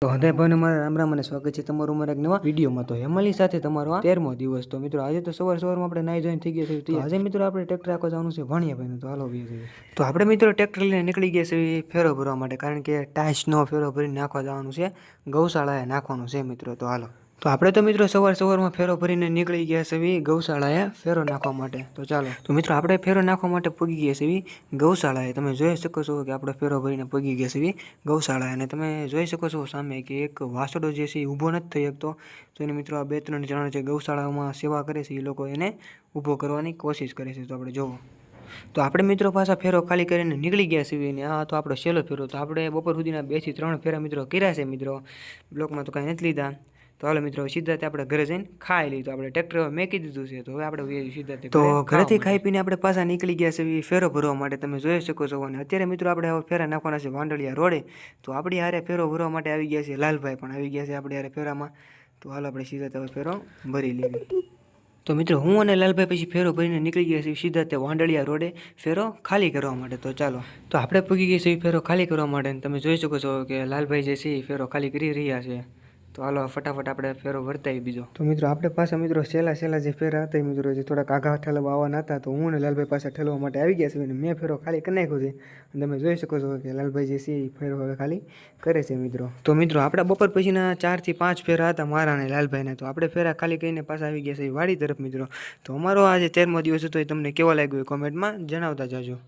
તો હૃદય ભાઈને મારા રામ રામ અને સ્વાગત છે તમારું મારા એક નવા વિડીયોમાં. તો હેમલની સાથે તમારો આ 13મો દિવસ. તો મિત્રો આજે તો સવારમાં આપણે નાઈ જોઈને થઈ ગયા છે. તો આજે મિત્રો આપણે ટ્રેક્ટર આખો જવાનું છે ભાણિયાભાઈનું. તો હાલો જઈએ. તો આપણે મિત્રો ટ્રેક્ટર લઈને નીકળી ગયા છે ફેરો ભરવા માટે, કારણ કે ટાઈસનો ફેરો ભરીને નાખવા જવાનું છે, ગૌશાળાએ નાખવાનું છે મિત્રો. તો હાલો. તો આપણે તો મિત્રો સવારમાં ફેરો ભરીને નીકળી ગયા છે ગૌશાળાએ ફેરો નાખવા માટે. તો ચાલો. તો મિત્રો આપણે ફેરો નાખવા માટે પગી ગયા છે ગૌશાળાએ. તમે જોઈ શકો છો કે આપણે ફેરો ભરીને પગી ગયા છે ગૌશાળાએ, અને તમે જોઈ શકો છો સામે કે એક વાસડો જે છે એ ઊભો નથી થઈ શકતો. તો એને મિત્રો આ 2-3 જણા જે ગૌશાળામાં સેવા કરે છે એ લોકો એને ઊભો કરવાની કોશિશ કરે છે. તો આપણે જોવો. તો આપણે મિત્રો પાછા ફેરો ખાલી કરીને નીકળી ગયા છીએ, અને આ તો આપણો છેલ્લો ફેરો. તો આપણે બપોર સુધીના 2 થી 3 ફેરા મિત્રો કર્યા છે મિત્રો. બ્લોકમાં તો કાંઈ નથી લીધા. તો હાલો મિત્રો સીધા આપણે ઘરે જઈને ખાઈ લઈએ. તો આપણે ટ્રેક્ટર મેકી દીધું છે, તો હવે આપણે સીધા તો ઘરેથી ખાઈ પીને આપણે પાછા નીકળી ગયા છે ફેરો ભરવા માટે. તમે જોઈ શકો છો. અને અત્યારે મિત્રો આપણે ફેરા નાખવાના છે વાંડળિયા રોડે. તો આપણી હારે ફેરો ભરવા માટે આવી ગયા છે લાલભાઈ, પણ આવી ગયા છે આપણે હારે ફેરામાં. તો હાલો આપણે સીધા હવે ફેરો ભરી લઈએ. તો મિત્રો હું અને લાલભાઈ પછી ફેરો ભરીને નીકળી ગયા છીએ સીધા તે વાંડળિયા રોડે ફેરો ખાલી કરવા માટે. તો ચાલો. તો આપણે પૂગી ગયા છીએ ફેરો ખાલી કરવા માટે. તમે જોઈ શકો છો કે લાલભાઈ જે છે એ ફેરો ખાલી કરી રહ્યા છે. તો હાલો ફટાફટ આપણે ફેરો ભરતાઈ બીજો. તો મિત્રો આપણે પાછા મિત્રો છેલ્લા જે ફેરા હતા મિત્રો, જે થોડાક આઘા ઠેલવા આવવાના હતા, તો હું અને લાલભાઈ પાછા ઠેલવા માટે આવી ગયા છે, અને મેં ફેરો ખાલી કરી નાખ્યો છે. અને તમે જોઈ શકો છો કે લાલભાઈ જે છે એ ફેરો હવે ખાલી કરે છે મિત્રો. તો મિત્રો આપણા બપોર પછીના 4 થી 5 ફેરા હતા મારા અને લાલભાઈના. તો આપણે ફેરા ખાલી કરીને પાછા આવી ગયા છે વાડી તરફ મિત્રો. તો અમારો આજે 13મો દિવસ હતો, એ તમને કેવો લાગ્યો એ કોમેન્ટમાં જણાવતા જાજો.